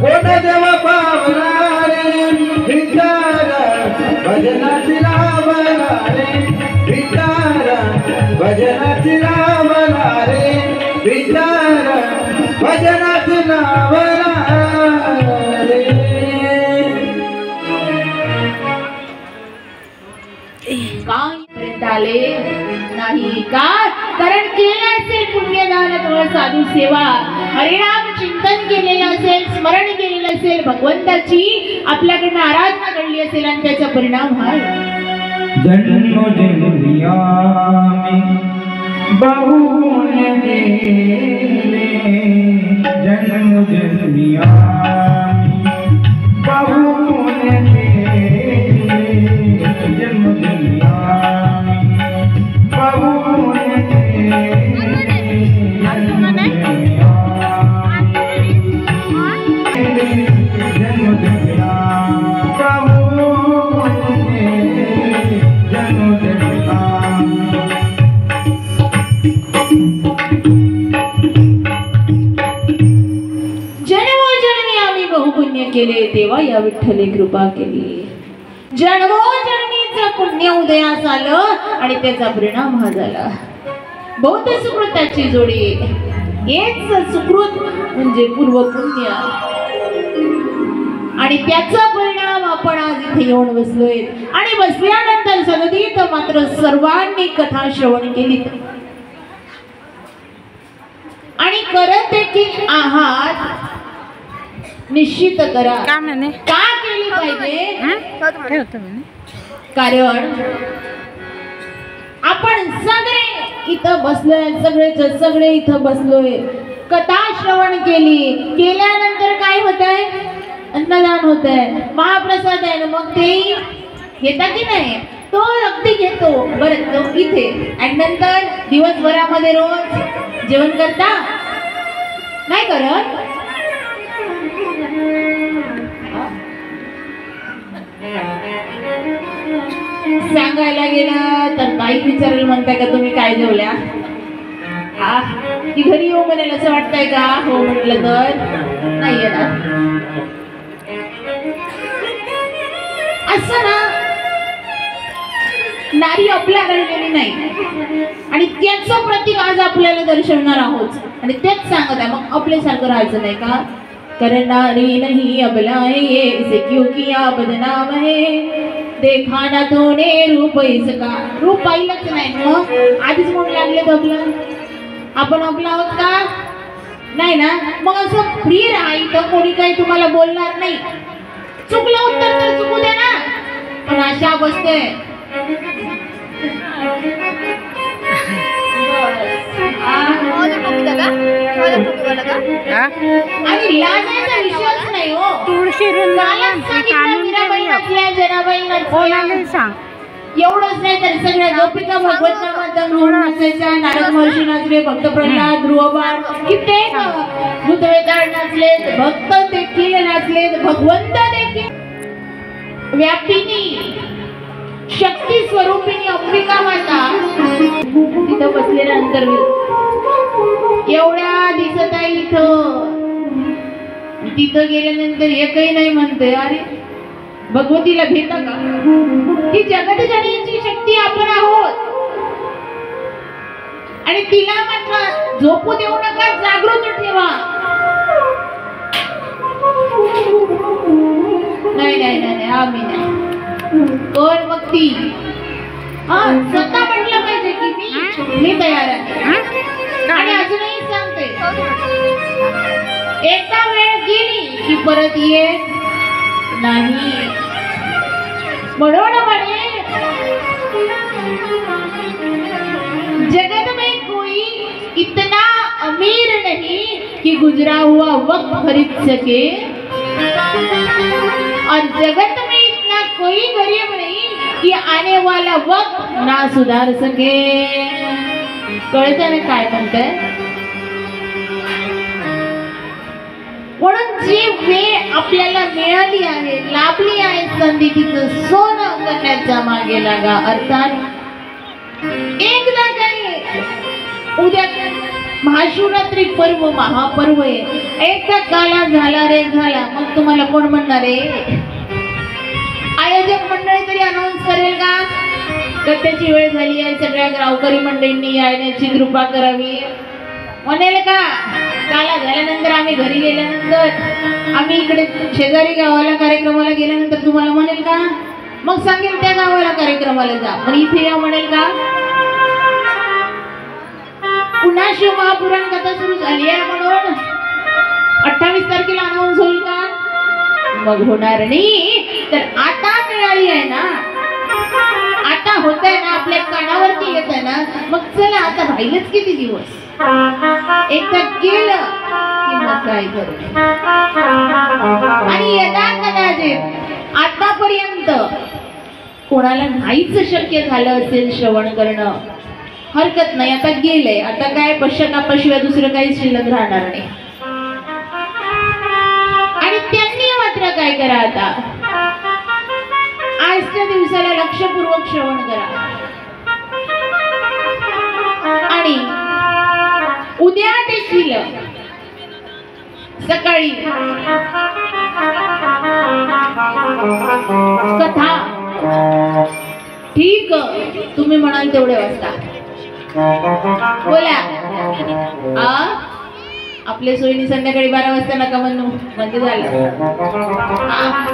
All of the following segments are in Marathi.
कोण देव पावला रे विचार भजनाची लावला रे विचार भजनाची लावला रे विचार भजनाची लावला रे। पर्यंत आले नाही का? कारण केलं असेल पुण्यदान किंवा साधू सेवा, हरिनाम चिंतन केलेलं असेल, स्मरण केलेलं असेल, भगवंताची आपल्याकडनं आराधना घडली असेल आणि त्याचा परिणाम हा जन्म जन्मिया बहु पुण्य केले, जन्म जन्मिया बहु पुण्य केले, जन्म जन्मिया बहु पुण्य केले, जन्म जन्मिया जन्म जन्मिया बहु पुण्य केले, जन्म जन्मिया। जन्मोजन्मी आम्ही बहुपुण्य केले तेव्हा या विठ्ठले कृपा केली। जन्मोजन्मीचं पुण्य उदयास आलं आणि त्याचा परिणाम हा झाला बौद्ध सुकृताची जोडी। हेच सुकृत म्हणजे पूर्वपुण्य आणि त्याचा परिणाम आपण आज इथे येऊन बसलोय। आणि बसल्यानंतर सदतीत मात्र सर्वांनी कथा श्रवण केली आणि करत देखील आहात। निश्चित करा का केली पाहिजे, कारण आपण सगळे इथं बसलोय, सगळे इथं बसलोय, कथा श्रवण केली, केल्यानंतर काय होत आहे? अन्नदान होत आहे, महाप्रसाद आहे ना, मग ते घेता की नाही? तो अगदी घेतो बरं तो इथे आणि नंतर दिवसभरामध्ये रोज जेवण करता नाही करत? सांगायला गेलं तर ताई विचारायला म्हणताय का तुम्ही काय जेवल्या? की घरी येऊ म्हणाल असं वाटतंय का? हो म्हटलं तर नाही येणार असं ना, नारी आपल्या घडलेली नाही आणि त्याचं प्रतीक आज आपल्याला दर्शवणार आहोत आणि तेच सांगत आहे। मग आपल्यासारखं राहायचं नाही का? कारण नारी नहीं अबला ये इसे क्यों किया बदनाम है, देखा ना तूने रूप इसका। रूप पाहिलंच नाही मग आधीच म्हणून लागले आपलं, आपण आपलं आहोत का? नाही ना, मग असं फ्री राहा, इथं कोणी काही तुम्हाला बोलणार नाही। चुकलं उत्तर तर चुकू दे ना, पण अशा बसते आणि लाजायचा विषयच नाही हो। एवढंच नाही तर सगळ्या गोपिका भगवत नामाचा म्हणून नाचायच्या, नारद महर्षी नाचले, भक्त प्रल्हाद, ध्रुवबाण, कित्येक भूतवेताळ नाचलेत, भक्त देखील नाचलेत, भगवंत देखील व्यापिनी शक्ती स्वरूपिणी अंबिका माता तिथं बसल्यानंतर एवढ्या दिसत आहे इथं, तिथं गेल्यानंतर एकही नाही म्हणते अरे भगवतीला भेटा का? ती जगत जननीची शक्ती आपण आहोत आणि तिला मात्र झोपू देऊ नका, जागृत ठेवा। नाही नाही नाही आम्ही नाही, कोण मग ती स्वतः म्हटलं पाहिजे की मी तयार आहे। आणि अजूनही सांगते, एकदा वेळ गेली की परत ये नाही, म्हणून म्हणे जगत में कोई इतना अमीर नहीं कि गुजरा हुआ वक्त खरीद सके और जगत में इतना कोई गरीब नहीं कि आने वाला वक्त ना सुधार सके। कळतं ना काय म्हणताय? म्हणून जी वेळ आपल्याला मिळाली आहे, लाभली आहे संधी, तिचं सोनं करण्याचा मागे लागा। अर्थात एकदा काही उद्या महाशिवरात्री पर्व महापर्व आहे. एकदा काला झाला रे झाला, मग तुम्हाला कोण म्हणणार आहे? आयोजक मंडळी तरी अनाउन्स करेल का त्याची वेळ झाली आहे, सगळ्या गावकरी मंडळींनी येण्याची कृपा करावी म्हणेल का? काला झाल्यानंतर आम्ही घरी गेल्यानंतर, आम्ही इकडे शेजारी गावाला कार्यक्रमाला गेल्यानंतर तुम्हाला म्हणेल का? मग सांगेल त्या गावाला कार्यक्रमाला जा, पण इथे या म्हणेल का? पुन्हा शिव महापुराण कथा सुरू झाली आहे म्हणून 28 तारखेला अनाउन्स होईल का? मग होणार नाही. तर आता मिळाली आहे ना, आता होत आहे ना, आपल्या कानावरती येत आहे ना, मग चला आता राहिलंच किती दिवस, एकदा गेलं की मग काय करू. आणि यदा कदाचित आतापर्यंत कोणाला नाहीच शक्य झालं असेल श्रवण करणं, हरकत नाही, आता गेलंय, आता काय पश्चातापाशिवाय दुसरं काही शिल्लक राहणार नाही. आणि त्यांनी मात्र काय करा, आता आजच्या दिवसाला लक्षपूर्वक श्रवण करा. आणि उद्या देखील सकाळी कथा ठीक तुम्ही म्हणाल तेवढे वाजता बोला. आपल्या सोयीने संध्याकाळी 12 वाजता नका म्हणू, म्हणजे झालं.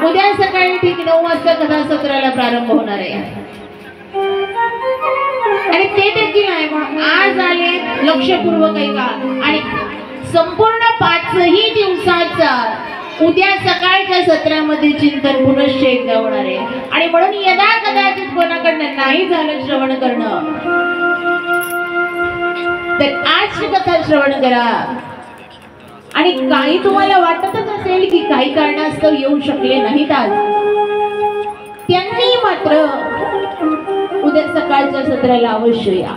उद्या सकाळी ठीक 9 वाजता कथा सत्राला प्रारंभ होणार आहे. आणि ते देखील आहे म्हणून आज आले लक्षपूर्वक ऐका. आणि संपूर्ण 5ही दिवसाचा उद्या सकाळच्या सत्रामध्ये चिंतन पुनश्च एकदा होणार आहे. आणि म्हणून यदा कदाचित कोणाकडनं नाही झालं श्रवण करणं, तर आज कथा श्रवण करा. आणि काही तुम्हाला वाटतच असेल की काही कारणास्तव येऊ शकले नाहीत आज, त्यांनी मात्र उद्या सकाळच्या सत्राला अवश्य या.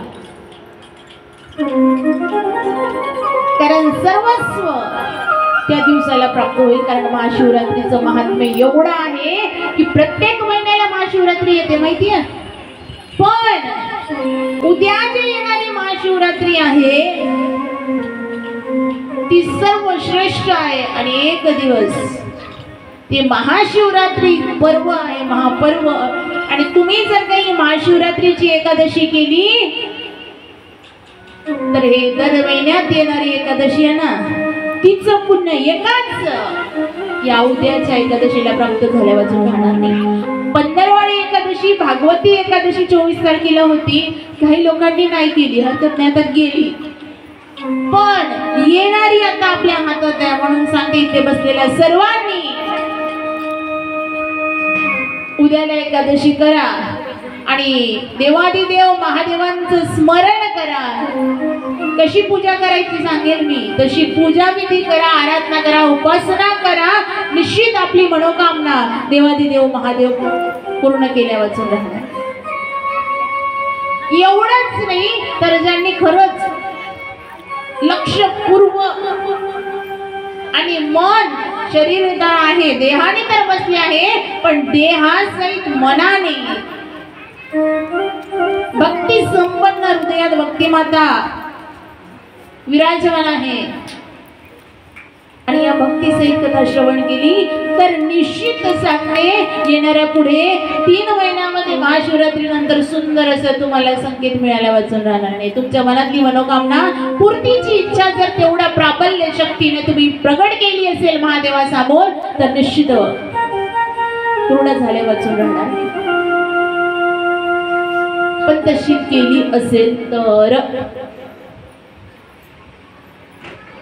कारण सर्वस्व त्या दिवसाला प्राप्त होईल. कारण महाशिवरात्रीचं महात्म्य एवढं आहे की प्रत्येक महिन्याला महाशिवरात्री येते माहितीये, पण उद्या जी येणारी महाशिवरात्री आहे ती सर्वश्रेष्ठ आहे. आणि एक दिवस ते महाशिवरात्री पर्व आहे, महापर्व. आणि तुम्ही जर काही महाशिवरात्रीची एकादशी केली तर हे दर महिन्यात येणारी एकादशी आहे ना, तिचं पुण्य एकाच या उद्याच्या एकादशीला प्राप्त झाल्या वाचून राहणार नाही. पंधरवाडी एकादशी, भागवती एकादशी 24 तारखेला होती, काही लोकांनी नाही केली, हरकत नाही, आता गेली. पण येणारी आता आपल्या हातात आहे. म्हणून सांगते इथे बसलेल्या सर्वांनी उद्याला एकादशी करा आणि देवादिदेव महादेवांचं स्मरण करा. कशी पूजा करायची सांगेल मी, तशी पूजा विधी करा, आराधना करा, उपासना करा. निश्चित आपली मनोकामना देवादिदेव महादेव पूर्ण केल्या वाचून राहणार. एवढंच नाही तर ज्यांनी खरंच लक्षपूर्व आणि मन शरीर तर आहे, देहाने तर बसले आहे, पण देहासहित मनाने भक्ती संपन्न हृदयात भक्तिमाता विराजमान आहे. आणि या भक्ती सहित कथा श्रवण केली तर निश्चित सांगते येणाऱ्या पुढे 3 महिन्यामध्ये महाशिवरात्री नंतर सुंदर असं तुम्हाला संकेत मिळायला वाचून राहणार नाही. तुमच्या मनातली मनोकामना पूर्तीची इच्छा जर तेवढ्या प्राबल्य शक्तीने तुम्ही प्रगट केली असेल महादेवासमोर तर निश्चित पूर्ण झाले वाचून राहणार नाही. पण तशी केली असेल तर.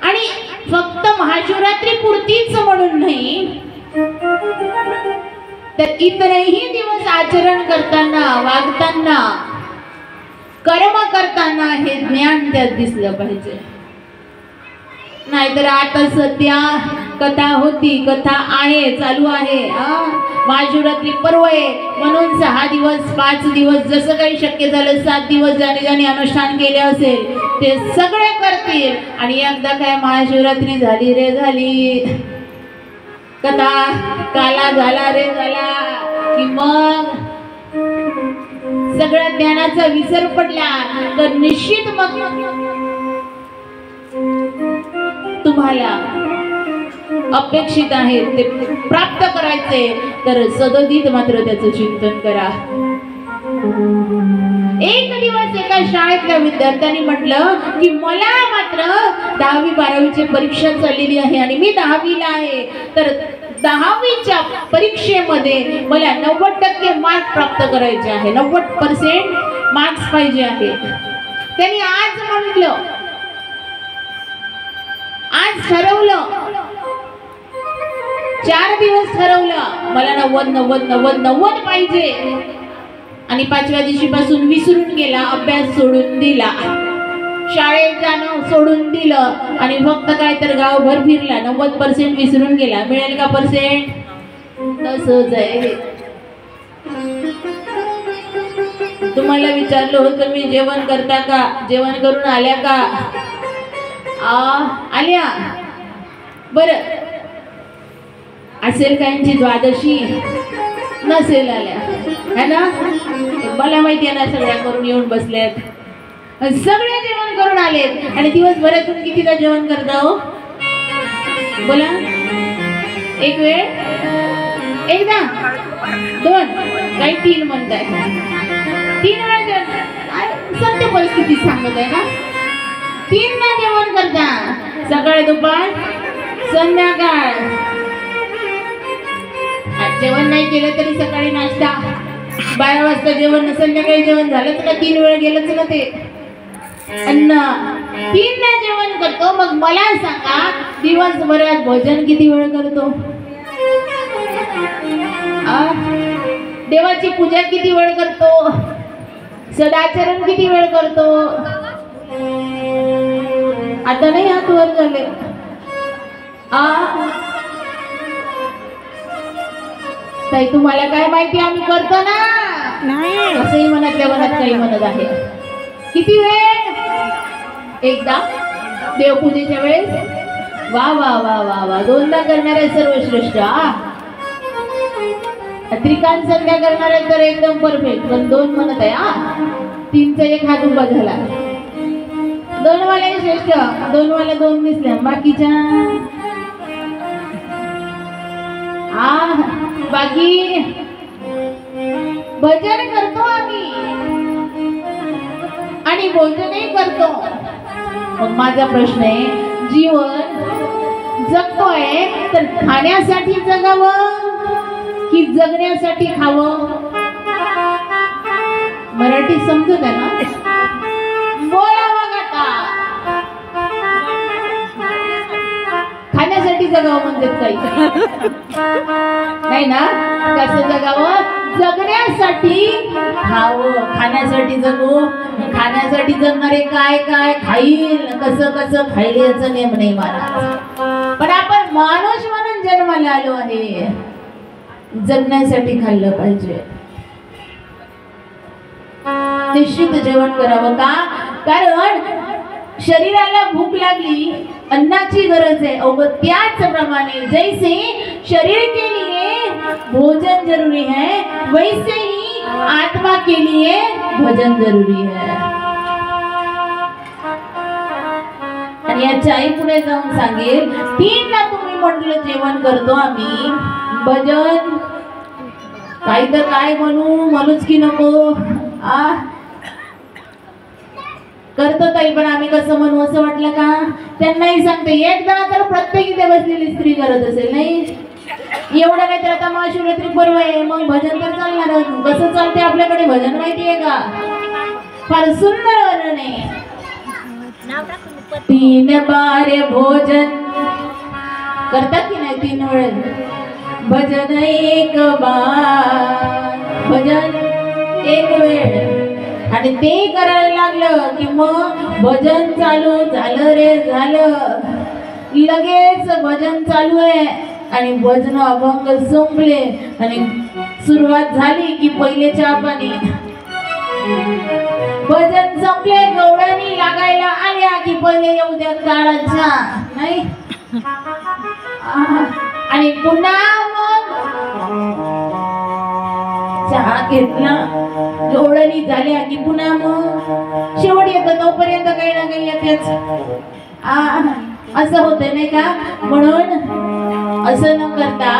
आणि फक्त महाशिवरात्री पुरतीच म्हणून नाही तर इतरही दिवस आचरण करताना, वागताना, कर्म करताना हे ज्ञान त्यात दिसलं पाहिजे. नाहीतर आता सध्या कथा होती, कथा आहे, चालू आहे, महाशिवरात्री पर्व आहे म्हणून 6 दिवस 5 दिवस जसं काही शक्य झालं 7 दिवस ज्याने ज्याने अनुष्ठान केले असेल ते सगळे करतील. आणि एकदा काय महाशिवरात्री झाली रे झाली, कथा काला झाला रे झाला की मग सगळ्या ज्ञानाचा विसर पडला तर निश्चित मग तुम्हाला अपेक्षित आहे ते प्राप्त करायचे तर सदोदित मात्र त्याचं चिंतन करा. एक दिवस एका शाळेतल्या विद्यार्थ्यांनी म्हटलं की मला मात्र 10वी 12वीची परीक्षा चाललेली आहे आणि मी 10वीला आहे, तर 10वीच्या परीक्षेमध्ये मला 90% मार्क प्राप्त करायचे आहे, 90% मार्क्स पाहिजे आहे. त्यांनी आज म्हटलं, आज ठरवलं, 4 दिवस ठरवलं मला 90 पाहिजे आणि 5व्या दिवशीपासून विसरून गेला, अभ्यास सोडून दिला, शाळेत जाणं सोडून दिलं आणि फक्त काय तर गावभर फिरला, 90% विसरून गेला. मिळेल का पर्सेंट? तसंच आहे. तुम्हाला विचारलं होतं मी जेवण करता का, जेवण करून आल्या का? आल्या. बरं, असेल काहींची द्वादशी, नसेल आल्या है ना. मला माहिती आहे ना, सगळ्या करून येऊन बसल्यात, सगळे जेवण करून आलेत आणि दिवसभरातून कितीदा जेवण करता हो? बोला. एक वेळ, एकदा, 2, काही 3 म्हणताय. 3 वेळा जेवण, सत्य परिस्थिती सांगत आहे ना. 3दा जेवण करता, सकाळ, दुपार, संध्याकाळ. जेवण नाही केलं तरी सकाळी नाश्ता, 12 वाजता जेवण, संध्याकाळी जेवण झालंच ना, 3 वेळ गेलंच ना ते अन्न. 3दा जेवण करतो. मग मला सांगा, दिवसभरात भजन किती वेळ करतो? देवाची पूजा किती वेळ करतो? सदाचरण किती वेळ करतो? आता नाही हात वर झाले. ताई तुम्हाला काय माहिती, आम्ही करतो ना. असंही मनातल्या मनात काही म्हणत आहे. किती वेळ? एकदा देवपूजेच्या वेळेस. वा वा वा वा वा, 2दा करणारे सर्वश्रेष्ठ. त्रिकाल संध्या करणारे तर एकदम परफेक्ट, पण 2 म्हणत आहे. 3चा 1 हात उभा झाला. 2 वाले श्रेष्ठ, 2 वाले 2 दिसल्या, बाकीच्या बाकी भजन करतो आम्ही आणि भोजनही करतो. मग माझा प्रश्न आहे, जीवन जगतोय तर खाण्यासाठी जगावं की जगण्यासाठी खावं? मराठी समजत आहे ना? बोलावं का? खाण्यासाठी जगावं म्हणतात काही नाही ना. कसं जगावं? जगण्यासाठी खावं. खाण्यासाठी जगू, खाण्यासाठी जगणारे काय काय खाईल, कसं कसं खाईल याचा नेम नाही महाराज. पण आपण माणूस म्हणून जन्माला आलो आहे, जगण्यासाठी खाल्लं पाहिजे. निश्चित जेवण करावं का? कारण शरीराला भूक लागली, अन्नाची गरज है, और त्याचप्रमाणे जैसे शरीर के लिए भोजन जरूरी है, वैसे ही आत्मा के लिए भजन जरूरी है. आणि याच्या आई पुढे जाऊन सांगेल, 3दा तुम्ही म्हटलं जेवण करतो आम्ही, भजन काही तर काय म्हणूच की नको. करतो ताई, पण आम्ही कसं म्हणू असं वाटलं का? त्यांनाही सांगते, एकदा तर प्रत्येक इथे बसलेली स्त्री करत असेल नाही. एवढं काही तर आता महाशिवरात्री पर्व आहे, मग भजन तर चालणार. कसं चालते आपल्याकडे भजन माहिती आहे का? फार सुंदर वर्णन आहे. 3 बार भोजन करतात की नाही? 3 वेळ भजन 1 बार, भजन 1 वेळ. आणि ते करायला लागलं की मग भजन चालू झालं रे झालं. लगेच भजन चालू आहे आणि भजन अभंग संपले आणि सुरुवात झाली की पहिले चहा पाणी. भजन संपले, गवळणी लागायला आल्या की पहिले येऊ द्या काळाचा नाही. आणि पुन्हा मग चहा घेतला, गवळणी झाल्या की पुन्हा मग शेवट येतं, तोपर्यंत काही ना काही येतेच. असं होतं नाही का? म्हणून असं न करता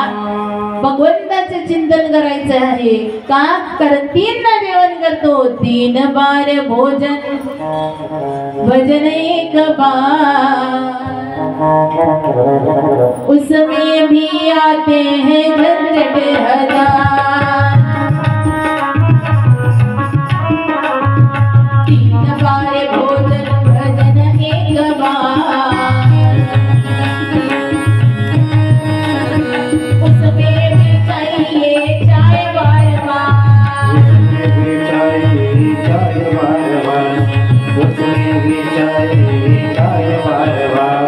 भगवंताचे चिंतन करायचं आहे का? कारण 3 जेवण करतो, 3 बार भोजन भजन 1 बार, उसमें भी आते हैं झंझट हजार। 3 बार भोजन भजन 1 बार, उसमें भी चाहिए चाय बार बार, उसमें भी चाहिए चाय बार बार।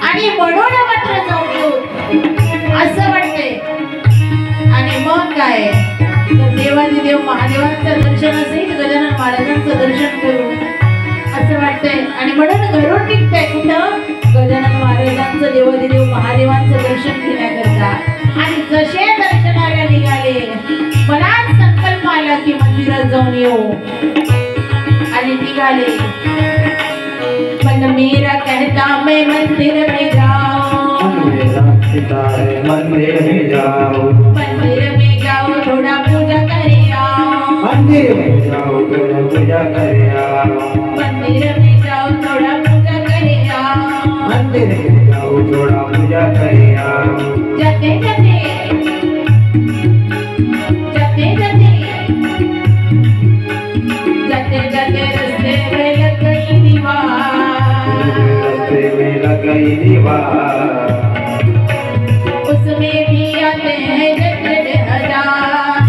आणि म्हणून मात्र जाऊन येऊ असं वाटतंय। आणि मग काय तर देवादिदेव महादेवांचं दर्शन असेल, गजानन महाराजांचं दर्शन करू असं वाटतंय। आणि म्हणून घरून निघतंय कुठं? गजानन महाराजांचं देवादिदेव महादेवांचं दर्शन घेण्याकरता। आणि जसे दर्शनाला निघाले मनात संकल्प आला की मंदिरात जाऊन येऊ आणि निघाले। मन मेरा कहता मैं मंदिर में जाऊं, मन मेरा कहता है मंदिर में जाओ, मंदिर में जाओ थोड़ा पूजा करे आओ, मंदिर में जाओ थोड़ा पूजा करे आओ, मंदिर में जाओ थोड़ा पूजा करे आओ, मंदिर में जाओ थोड़ा पूजा करे आओ। जाते जाते जाते जाते जाते जाते रस्ते में लग गई दीवार, रस्ते में लग गई दीवार, उसमें भी आते हैं जन्नत हजार,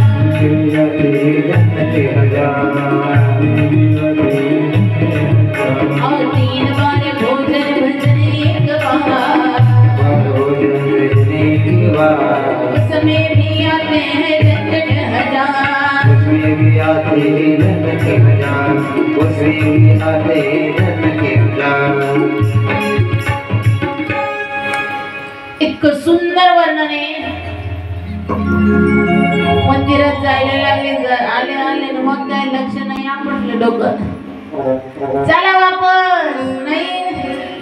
जन्नत हजार। और 3 बार भोजन भजन 1 बार, उसमें भी आते हैं जन्नत हजार, उसमें भी आते हैं जन्नत हजार, उसमें भी आते हैं जन्नत हजार। इतकं सुंदर वर्णन आहे। मंदिरात जायला लागले, आले आले ना मग काय लक्ष नाही, आपलं डोकं चला वापस नाही,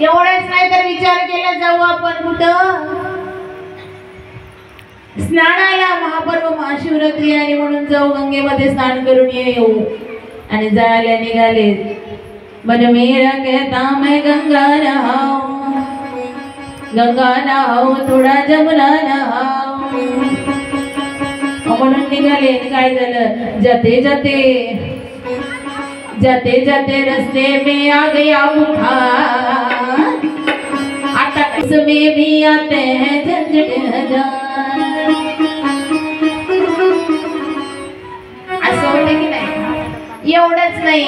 एवढंच नाही तर विचार केला जाऊ आपण कुठं स्नानाला। महापर्व महाशिवरात्री आणि म्हणून जाऊ गंगेमध्ये स्नान करून येऊ। आणि जायला निघाले। मन मेरा कहता मैं गंगा नहाऊं, गंगा नहाऊं थोडा जमुना नहाऊं, म्हणून निघाले। काय झालं? जाते जाते जाते जाते रस्ते में आ गया बुखार, आता इसमें भी आते हैं झंझट हजार। असं होतं की नाही? एवढंच नाही,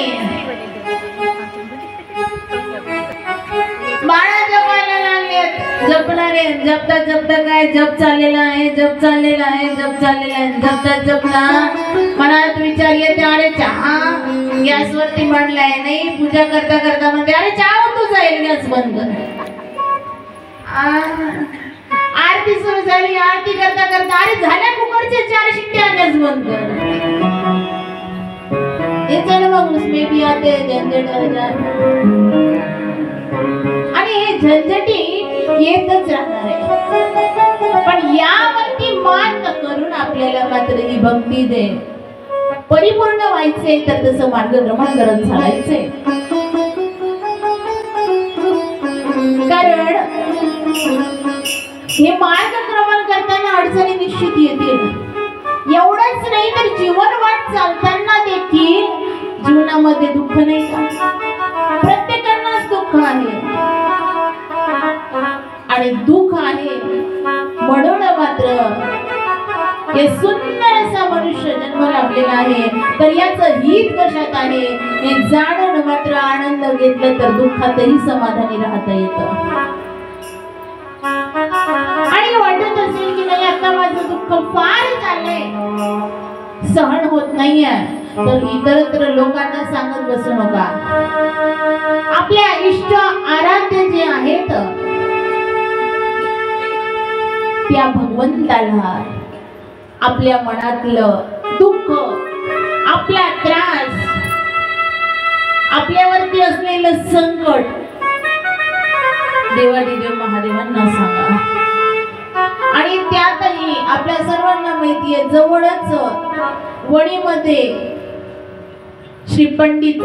बाळा जपायला लागलेत, जपणारे जपता जपता काय जप चाललेला आहे, जप चाललेला आहे, जप चाललेला आहे, जपता जपता मनात विचार येते, अरे चहा गॅसवरती मांडलाय नाही, पूजा करता करता म्हणते अरे चहा होतो जाईल, गॅस बंद कर। आरती सुरू झाली, आरती करता करता अरे झाल्या कुकरचे 4 शिट्ट्या, गॅस बंद कर। हे चल मग उसमें भी आते झंझट हजार। आणि हे झंझटी येतच राहणार आहे, पण यावरती मात करून आपल्याला मात्र ही भक्ती दे। परिपूर्ण व्हायचे तर तसं मार्गक्रमण करत चालायचे. कारण हे मार्गक्रमण करताना अडचणी निश्चित येतील. एवढंच नाही तर जीवन वाट चालताना देखील जीवनामध्ये दुःख नाही का? प्रत्येकांनाच दुःख आहे आणि दुःख आहे म्हणून मात्र हे सुंदर असा मनुष्य जन्म लाभलेला आहे. तर याचं हित कशात आहे हे जाणून मात्र आनंद घेतला तर दुःखातही समाधानी राहता येतं. आणि वाटत असेल की नाही आता माझं दुःख फार झालंय, सहन होत नाहीये, तर इतरत्र लोकांना सांगत बसू नका. आपल्या इष्ट आराध्य जे आहेत त्या भगवंताला आपल्या मनातलं दुःख, आपला त्रास, आपल्यावरती असलेलं संकट देवादिदेव महादेवांना सांगा. आणि त्यातही आपल्या सर्वांना माहिती आहे जवळच वणीमध्ये श्री पंडित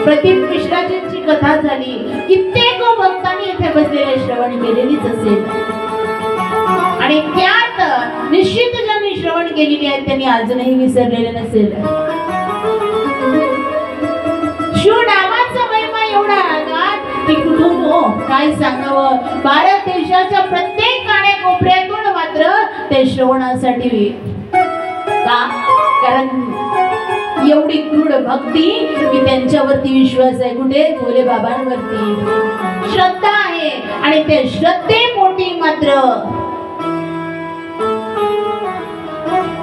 प्रदीप मिश्राजींची कथा झाली. कित्येक भक्तांनी इथे बसलेले श्रवण केलेलीच असेल आणि त्यात निश्चित ज्यांनी श्रवण केलेली आहे त्यांनी अजूनही विसरलेले नसेल. शिव नामाचा महिमा एवढा आगाध की कुठून काय सांगावं. भारत देशाच्या प्रत्येक कानाकोपऱ्यातून मात्र ते श्रवणासाठी का? कारण एवढी दृढ भक्ती की त्यांच्यावरती विश्वास आहे. कुठे? भोले बाबांवरती श्रद्धा आहे आणि ते श्रद्धेपोटी मात्र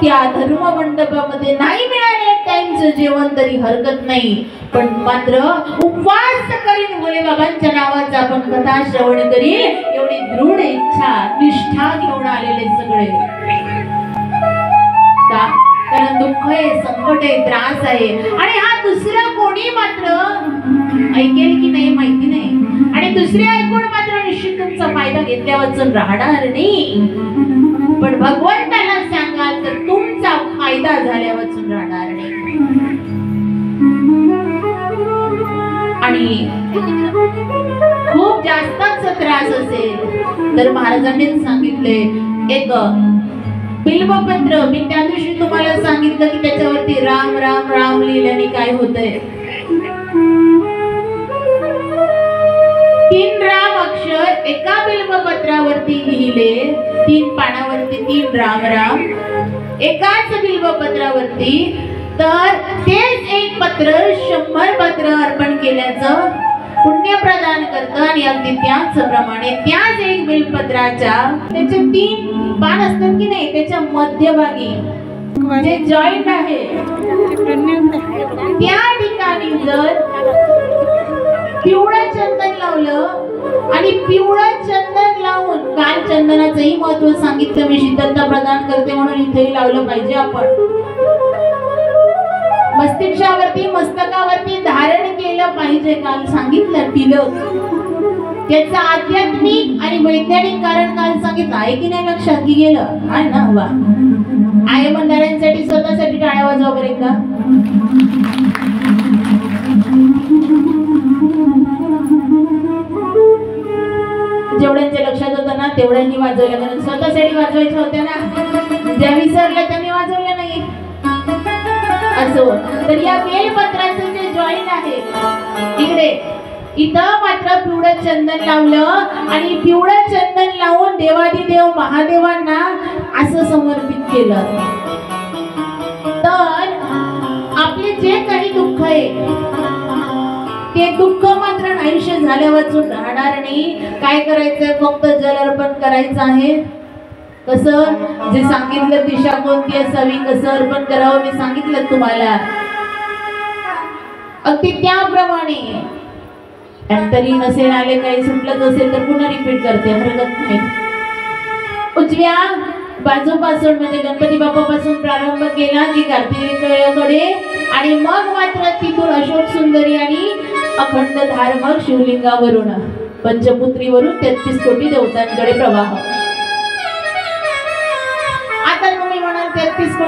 त्या धर्म मंडपामध्ये नाही मिळाले टाइमचं जेवण तरी हरकत नाही, पण मात्र उपवास करीन भोले बाबांच्या नावाचा आपण कथा श्रवण करील एवढी दृढ इच्छा निष्ठा घेऊन आलेले सगळे. का? कारण दुःख आहे, संकट आहे, त्रास आहे आणि हा दुसरा कोणी मात्र ऐकेल की नाही माहिती नाही. आणि दुसरे ऐकून मात्र निश्चित तुमचा फायदा घेतल्यावर राहणार नाही, पण भगवंताला सांगाल तर तुमचा फायदा झाल्यावर राहणार नाही. आणि खूप जास्तच त्रास असेल तर महाराजांनी सांगितले एक बिल्वपत्र. मी त्या दिवशी तुम्हाला सांगितलं की त्याच्यावरती राम राम राम लिहिल्याने काय होतंय. 3 राम अक्षर एका बिल्वपत्रावरती लिहिले, 3 पानावरती 3 राम राम एकाच बिल्वपत्रावरती. तर तेच एक पत्र 100 पत्र अर्पण केल्याचं पुण्य प्रदान करतं. आणि अगदी त्याचप्रमाणे त्याच एक बिल्वपत्राच्या त्याचे 3 पान असतात की नाही त्याच्या मध्यभागी जे जॉईंट आहे त्या ठिकाणी जर पिवळं चंदन लावलं आणि पिवळं चंदन लावून, काल चंदनाचंही महत्व सांगितलं मी, शीतलता प्रदान करते म्हणून इथेही लावलं पाहिजे आपण. मस्तिष्कावरती मस्तकावरती धारण केलं पाहिजे, काल सांगितलं तिलक. त्याचं आध्यात्मिक आणि वैज्ञानिक कारण काल सांगितलं आहे की नाही, लक्षात गेलं आहे ना? वा, आहे मंडळांसाठी स्वतःसाठी टाळ्या वाजवा बरं एकदा. जेवढ्यांच्या लक्षात होतं ना तेवढ्यांनी वाजवलं, कारण स्वतःसाठी वाजवायच्या होत्या ना, ज्या विसरल्या त्यांनी वाजवल्या नाही असं. तर या बेलपत्राचं जे जॉईंट आहे इकडे, इथं मात्र पिवळं चंदन लावलं आणि पिवळं चंदन लावून देवादिदेव महादेवांना असं समर्पित केलं. तर आपले जे काही दुःख आहे ते दुःख मात्र नाहीसे झाल्यावर राहणार नाही. काय करायचंय? फक्त जल अर्पण करायचं आहे. कसं? जे सांगितलं दिशा कोणती असावी, कसं अर्पण करावं मी सांगितलं तुम्हाला, अगदी त्याप्रमाणे. तरी नसेल आले, काही सुटलंच असेल तर पुन्हा रिपीट करते, हरकत नाही. उजव्या बाजूपासून म्हणजे गणपती बाप्पापासून प्रारंभ केला की कार्तिकेयकडे आणि मग मात्र तिथून अशोक सुंदरी आणि अखंड धार मग शिवलिंगावरून पंचपुत्रीवरून 33 कोटी देवतांकडे प्रवाह. आता तुम्ही म्हणाल 33 कोटी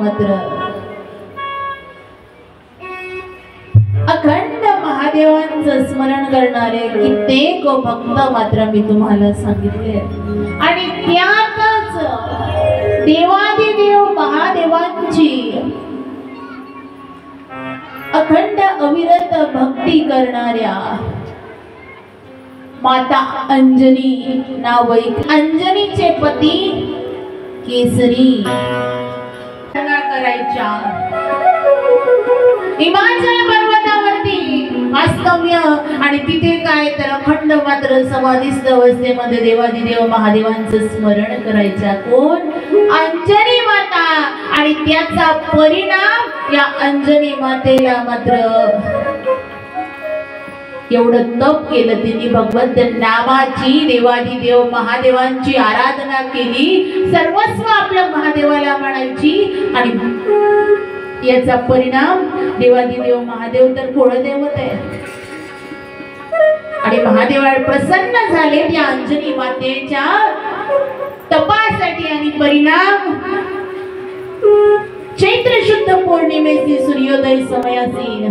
मात्र अखंड महादेवांचं स्मरण करणारे कित्येक भक्त मात्र मी तुम्हाला सांगितले आणि त्यातच देवादिदेव महादेवांची अखंड अविरत भक्ती करणाऱ्या माता अंजनी नावैक अंजनीचे पती केसरी करायच्या हिमाचल पर्वतावरती वास्तव्य आणि तिथे काय तर अखंड मात्र समाधिस्थ अवस्थेमध्ये देवादिदेव महादेवांचं स्मरण करायच्या कोण अंजनी माता आणि त्याचा परिणाम या अंजनी मातेला मात्र एवढं तप केलं त्यांनी भगवंत नामाची देवादिदेव महादेवांची आराधना केली सर्वस्व आपलं महादेवाला म्हणायची आणि याचा परिणाम देवादिदेव महादेव तर कुळदैवत आहे आणि महादेवावर प्रसन्न झाले त्या अंजनी मातेच्या तपासाठी आणि परिणाम चैत्र शुद्ध पौर्णिमेची सूर्योदय समयासी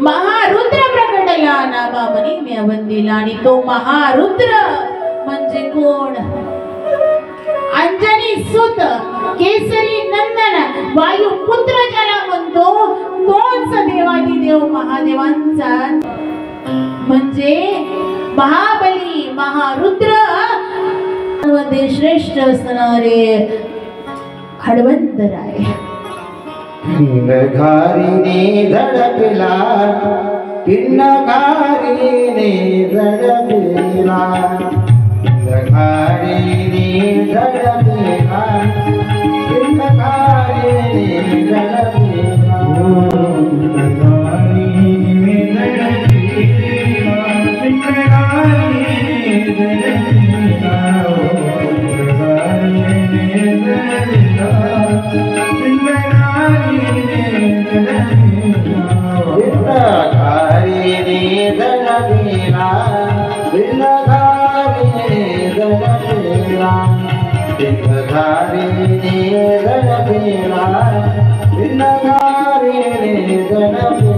महारुद्र प्रकटला नामामनी म्या वंदिला आणि तो महारुद्र म्हणजे कोण अंजनी सुत केसरी नंदन वायुपुत्र ज्याला म्हणतो तोच देवादिदेव महादेवांचा म्हणजे महाबली महारुद्र मध्ये श्रेष्ठ असणारे हडवंतराय पिंडघारीने झडपिला पिंडघारीने झडपिला पिंडघारीने झडपिला पिंडघारीने झडपिला पिंडघारीने झडपिला पिंडघारीने झडपिला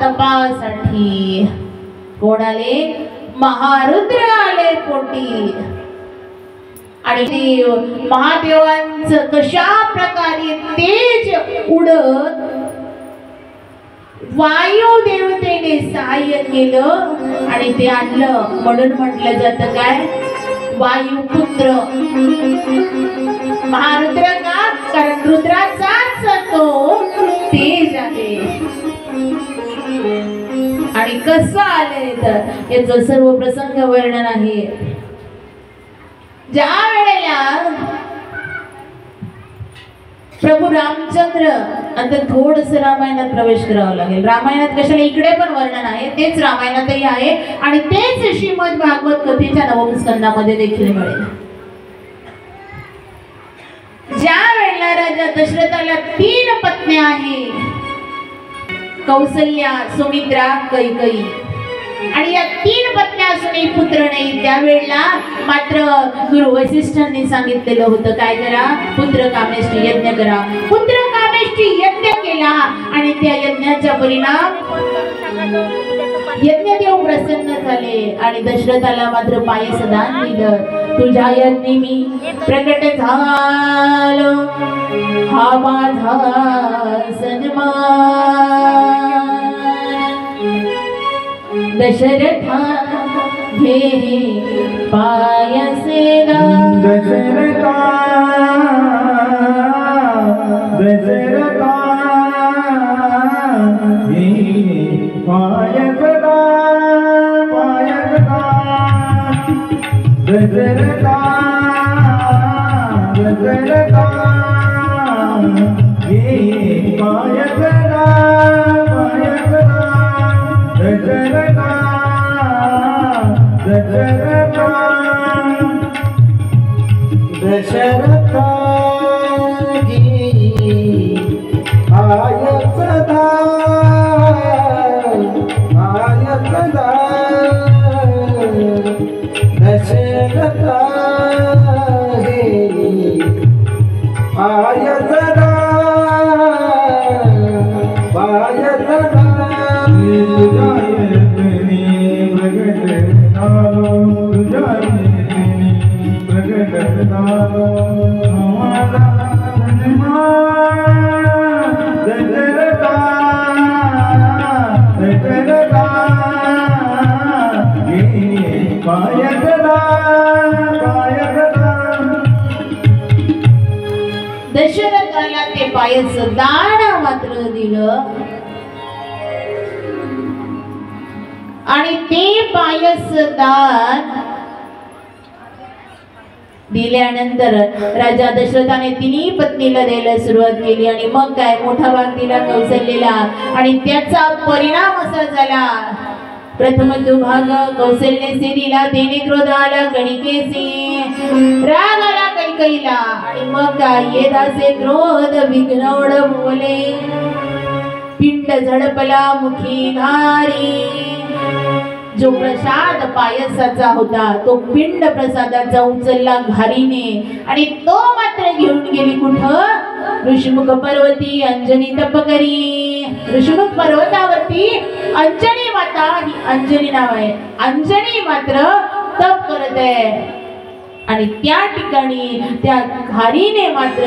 तपासाठी कोण आले महारुद्र आले पोटी आणि महादेवांचं कशा प्रकारे तेज उडत वायू देवतेने सहाय्य केलं आणि ते आणलं म्हणून म्हटलं जातं काय वायुपुत्र महारुद्र का कारण रुद्राचाच तो तेज आहे आणि कसं आले तर याचं सर्व प्रसंग वर्णन आहे ज्या वेळेला प्रभू रामचंद्र आता थोडस रामायणात प्रवेश करावा लागेल रामायणात कशाला इकडे पण वर्णन आहे तेच रामायणातही आहे आणि तेच श्रीमद भागवत कथेच्या नवम स्कंदामध्ये देखील मिळेल ज्या वेळेला राजा दशरथाला 3 पत्न्या आहेत कौसल्या सुमित्रा कैकेयी आणि या 3 पत्न्या असूनही पुत्र नाही त्यावेळेला मात्र गुरु वैशिष्ठांनी सांगितलेलं होतं काय करा पुत्र कामेष्टी यज्ञ करा पुत्र कामेष्टी यज्ञ केला आणि त्या यज्ञाचा परिणाम यज्ञदेव प्रसन्न झाले आणि दशरथाला मात्र पायसदान दिलं. तुझ्या यज्ञी मी प्रकट झालो हा माझा सन्मान. दशरथा घे पायसदान. दशरथा दशरथा हे पायसदा पायसदा. दशरथा दशरथा हे पायसदा पायसदा. दशरथा दशरथा दशरथा आयसदा आयसदा. दशरथा आयसदा आयसदा. दशरथाला ते पायसदान मात्र दिलं आणि ते पायसदान दिल्यानंतर राजा दशरथाने तिन्ही पत्नीला द्यायला सुरुवात केली आणि मग काय मोठा भाग दिला कौशल्याला आणि त्याचा परिणाम असा झाला. प्रथम जो भाग कौशल्याने दिला तेने क्रोध आला कणिकेसी राग आला कैकेयीला आणि मग काय येदासे क्रोध विघ्नोड बोले पिंड झडपला मुखी घारी. जो प्रसाद पायसाचा होता तो पिंड प्रसादाचा उचलला घारीने आणि तो मात्र घेऊन गेली कुठं ऋषिमुख पर्वती अंजनी तप करी. ऋषिमुख पर्वतावरती अंजनी माता ही अंजनी नाव आहे अंजनी मात्र तप करत आहे आणि त्या ठिकाणी त्या घारीने मात्र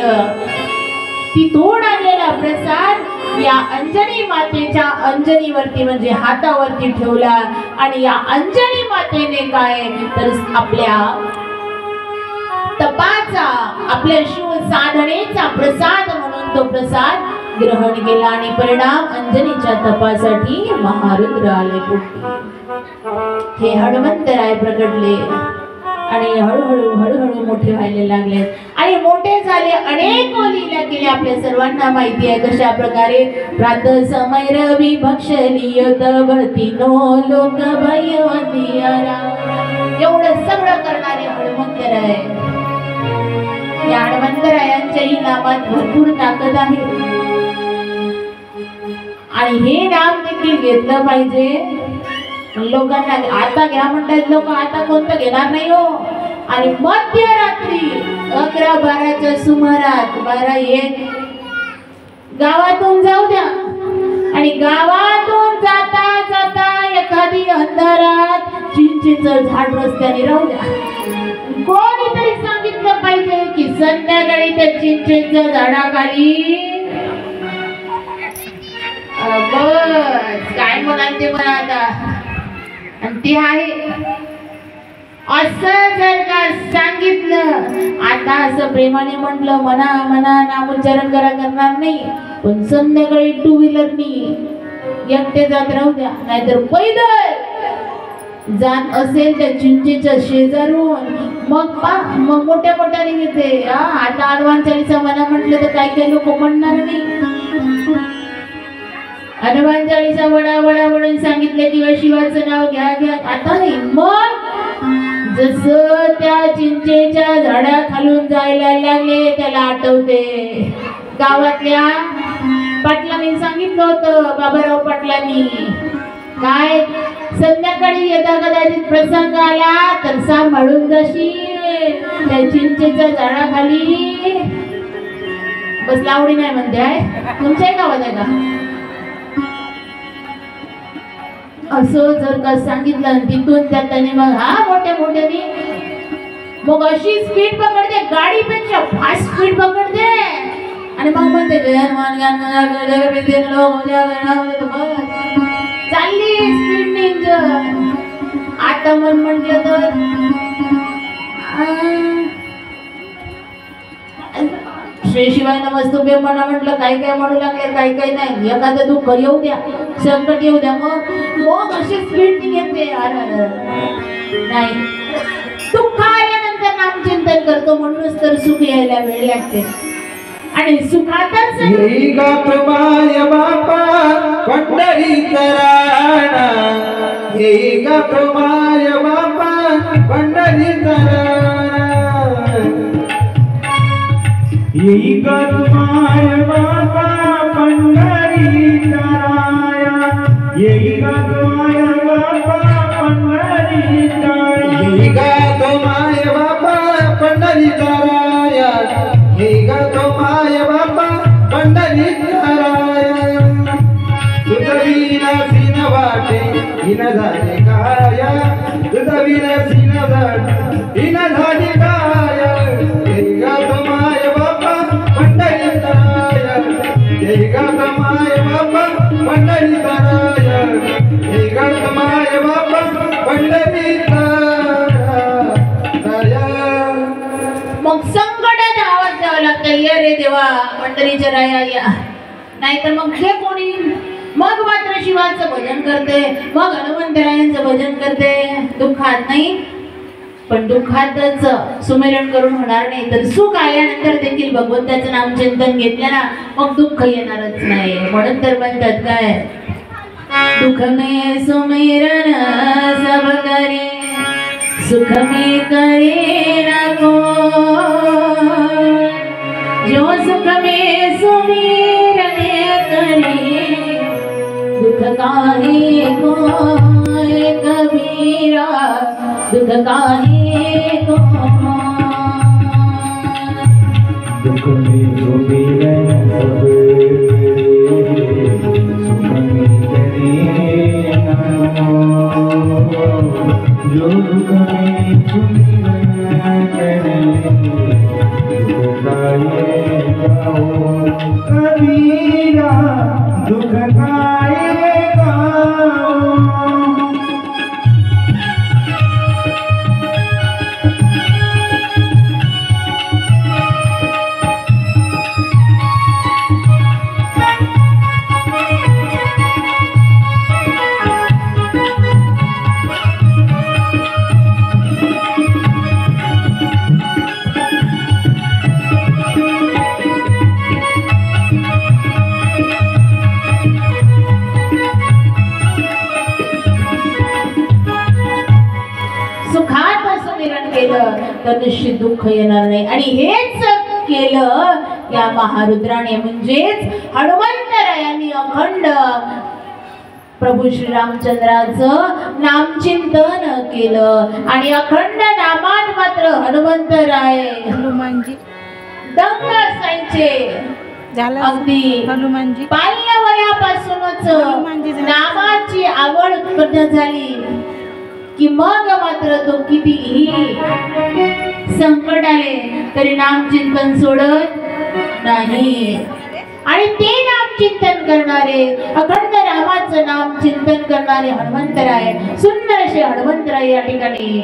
तिथून आलेला प्रसाद या अंजनी मातेच्या अंजनीवरती म्हणजे हातावरती ठेवला आणि या अंजनी मातेने काय तर आपल्या तपाचा आपल्या शिव साधनेचा प्रसाद म्हणून तो प्रसाद ग्रहण केला आणि परिणाम अंजनीच्या तपासाठी महारुद्र आले. हे हनुमंतराय प्रकटले आणि हळूहळू हळूहळू मोठे व्हायला लागले आणि मोठे झाले अनेक लीला केल्या. आपल्या सर्वांना माहिती आहे कशा प्रकारे प्रातः समय रवी भक्षलियतवती नो लोक भयवतियारा एवढं सगळं करणारे हनुमंतराय. या हनुमंतरायांच्याही नामात भरपूर ताकद आहे आणि हे नाम देखील घेतलं पाहिजे. लोकांना आता घ्या म्हणतात लोक आता कोणतं घेणार नाही हो. आणि मध्यरात्री 11-12च्या सुमारात 12-1 गावातून जाऊ द्या आणि गावातून जाता जाता एखादी अंधारात चिंचेचं झाड रस्त्याने राहू द्या. कोणीतरी सांगितलं पाहिजे की संध्याकाळी त्या चिंचेच्या झाडाखाली बस काय म्हणाल ते म्हणा आता आणि ते आहे असं जर का सांगितलं आता असं प्रेमाने म्हटलं मना मना नामोच्चारण करणार नाही पण संध्याकाळी 2 व्हीलरनी एकटे जात राहू द्या नाहीतर पैदल जात असेल त्या चिंचेच्या शेजारून मग मोठ्या मोठ्याने घेते. आता हनुमान चालीसा मना म्हटलं तर काही लोक म्हणणार नाही. हनुमान चालीसा वडा वडा म्हणून सांगितलं किंवा शिवाचं नाव घ्या घ्या आता नाही. मग जसं त्या चिंचेच्या झाडाखालून जायला लागले त्याला आठवते गावातल्या पाटलांनी सांगितलं होतं बाबाराव पाटलांनी काय संध्याकाळी यदा कदाचित प्रसंग आला तर सांभाळून जाशील त्या चिंचेच्या झाडाखाली बस लावडी नाही म्हणते आहे तुमच्याही गावात आहे का? असं जर का सांगितलं तिथून त्याने मग हा मोठ्या मोठ्याने मग अशी स्पीड पकडते गाडीपेक्षा फास्ट स्पीड पकडते आणि मग म्हणते चालली स्पीड इंजन. आता मन म्हटलं तर श्री शिवाय नमस्तुभ्य म्हणा म्हटलं काही काय म्हणू लागले काही काही नाही. एखादं दुःख येऊ द्या संकट येऊ द्या मग मग अशी स्पीड घेते. नाही दुःख आल्यानंतर नामचिंतन करतो म्हणूनच तर सुख यायला वेळ लागते. आणि सुखातच येई गात माय बापा पंढरीचा राणा. येई गात माय बापा पंढरीचा राणा. येई गात माय बापा पंढरीचा राया. येई गात माय बापा पंढरीचा राया. येई गात माय बापा पंढरीचा राया. येई गात माय बापा पंढरीचा राया. तुझविना सीन वाटे हिन झाले काया. तुझविना सीन वाटे हिन झाले काया. येई गात माय बापा पंढरीचा राया. येई गात माय बापा पंढरीचा राया. येई गात माय बापा पंढरीचा राया. मग संकटाचा आवाज द्यावा लागतं ये रे देवा पंढरीच्या राया या. नाहीतर मग हे कोणी मग मात्र शिवाचं भजन करते मग हनुमंतरायांचं भजन करते. दुःखात नाही पण दुःखातच सुमिरण करून होणार नाही. तर सुख आल्यानंतर देखील भगवंताचं नामचिंतन घेतलं ना मग दुःख येणारच नाही. म्हणून तर म्हणतात काय दुःख में सुमिरन सब करे सुख में करे ना कोई. जो सुख में सुमिरन करे दुख काहे कोई कबीरा. दुख काहे को दुख में सुमिरन सब सुख में करे ना कोई. जो दुख में सुमिरन करे दुख काहे गाओ कबीरा. दुख काहे गाओ. तर निश्चित दुःख येणार नाही. आणि हेच केलं या महारुद्राने म्हणजेच हनुमंतरायांनी अखंड प्रभू श्रीरामचंद्राचं नामचिंतन केलं. आणि अखंड नामात मात्र हनुमंतराय हनुमानजी दंग असायचे. अगदी हनुमानजी बाल्यवयापासूनच नामाची आवड उत्पन्न झाली की मग मात्र तो कितीही संकट आले तरी नामचिंतन सोडत नाही. आणि ते नामचिंतन करणारे अखंड रामाचं नामचिंतन करणारे हनुमंतराय सुंदर असे हनुमंतराय या ठिकाणी.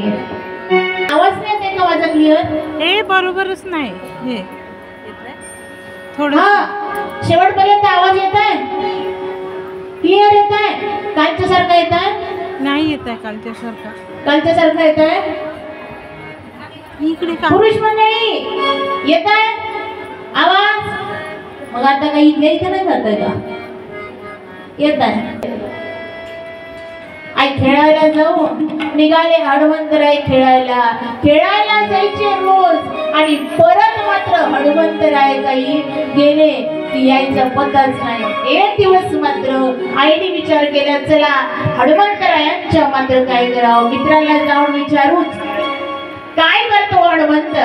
आवाज नाही येते का माझा क्लिअर? हे बरोबरच नाही हे थोडं शेवटपर्यंत आवाज येत आहे क्लिअर येत आहे कालच्या सारखा येत आहे? नाही येत आहे कालच्या सारखा येत आहे. इकडे पुरुष मंडळी येत आहे आवाज? मग आता काही इथं नाही जात का? येत आहे. आई खेळायला जाऊ निघाले हनुमंतराय खेळायला जायचे रोज. आणि परत मात्र हनुमंतराय काही गेले की यायचा पत्ताच नाही. एक दिवस मात्र आईने विचार केला चला हनुमंतरायांच्या मात्र काय करावं. मित्राला जाऊन विचारूच काय करतो हनुमंत.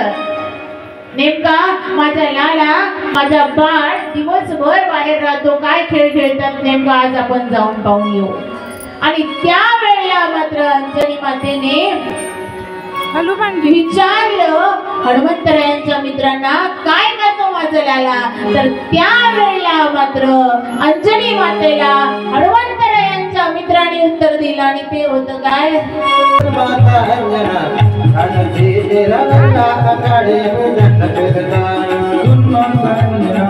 नेमका माझा लाला माझा बाळ दिवसभर बाहेर राहतो, काय खेळ खेळतात नेमका आज आपण जाऊन पाहून येऊ. आणि त्या वेळेला मात्र अंजनी मातेने हनुमानजी विचारलं हनुमंतरायांच्या मित्रांना, काय करतो माझा लाला. तर त्या वेळेला मात्र अंजनी मातेला हनुमंतरायांच्या मित्रांनी उत्तर दिलं आणि ते होतं काय. माता अंजना ठाणसी तेरा लल्ला आखाडे में दंड फिरता. सुन माता अंजना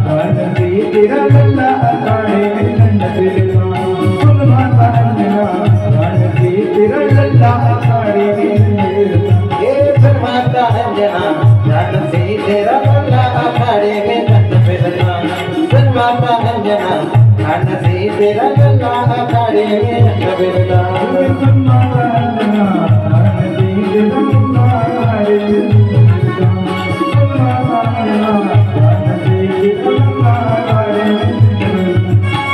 ठाणसी तेरा लल्ला आखाडे में दंड फिरता. सुन माता अंजना ठाणसी तेरा लल्ला आखाडे में माता अंजना ठाणसी तेरा लल्ला आखाडे में दंड फिरता. सुन माता अंजना ठाणसी तेरा लल्ला आखाडे में दंड फिरता. सुन माता अंजना ठाणसी तेरा लल्ला आखाडे में दंड फिरता. सुन माता अंजना ठाणसी तेरा लल्ला आखाडे में दंड फिरता.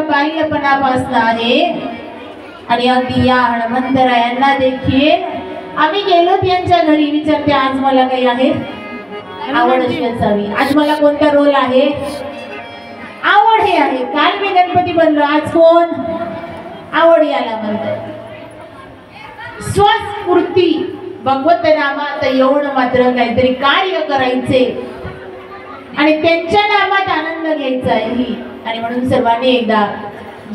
बाल्यपणापासून आहे. आणि अगदी या हनुमंतरायांना देखील आम्ही गेलो त्यांच्या घरी. विचारते आज मला काही आहे आवड अशी असावी. आज मला कोणता रोल आहे, आवड हे आहे. काल मी गणपती बनलो, आज कोण, आवड याला म्हणतात. स्वस्फूर्ती भगवत नामात येऊन मात्र काहीतरी कार्य करायचे आणि त्यांच्या नामात आनंद घ्यायचा आहे. आणि म्हणून सर्वांनी एकदा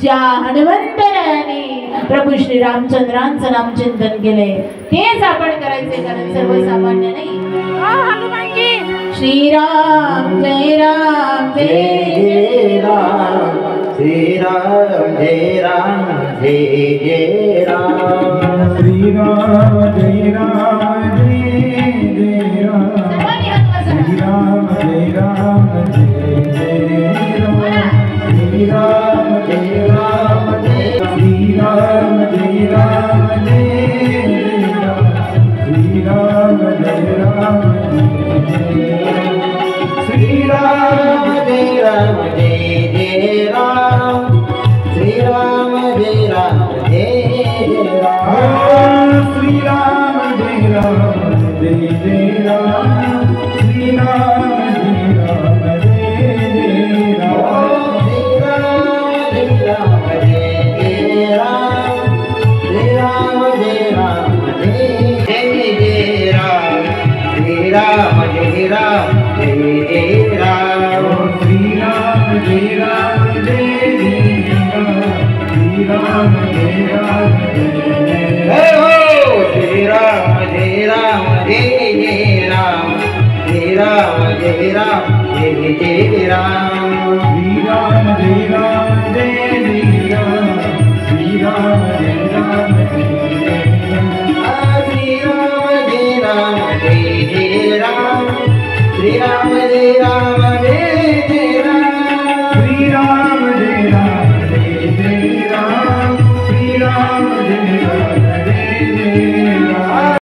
ज्या हनुमंतरायाने प्रभू श्री रामचंद्रांचं नामचिंतन केलंय तेच आपण करायचे, कारण सर्वसामान्य नाही. हनुमानजी श्रीराम जय राम जय राम. श्रीराम जय राम जय जय राम. श्रीराम जय राम जय जय राम. श्रीराम जय राम जय जय राम. श्रीराम जय राम जय. श्रीराम जय राम जय जय राम. श्रीराम जय राम जय जय राम. श्रीराम जय राम जय जय राम. श्रीराम जय राम जय जय राम. श्रीराम जय राम जय जय राम. श्रीराम जय राम जय जय राम. राम जय राम जय जय राम. श्रीराम जय राम जय जय राम. श्रीराम जय राम जय जय हो. श्रीराम जय राम जय जय राम. श्रीराम जय राम जय जय राम. श्रीराम जय राम जय जय राम. श्रीराम जय राम जय जय राम. श्रीराम जय राम जय जय राम. श्रीराम जय राम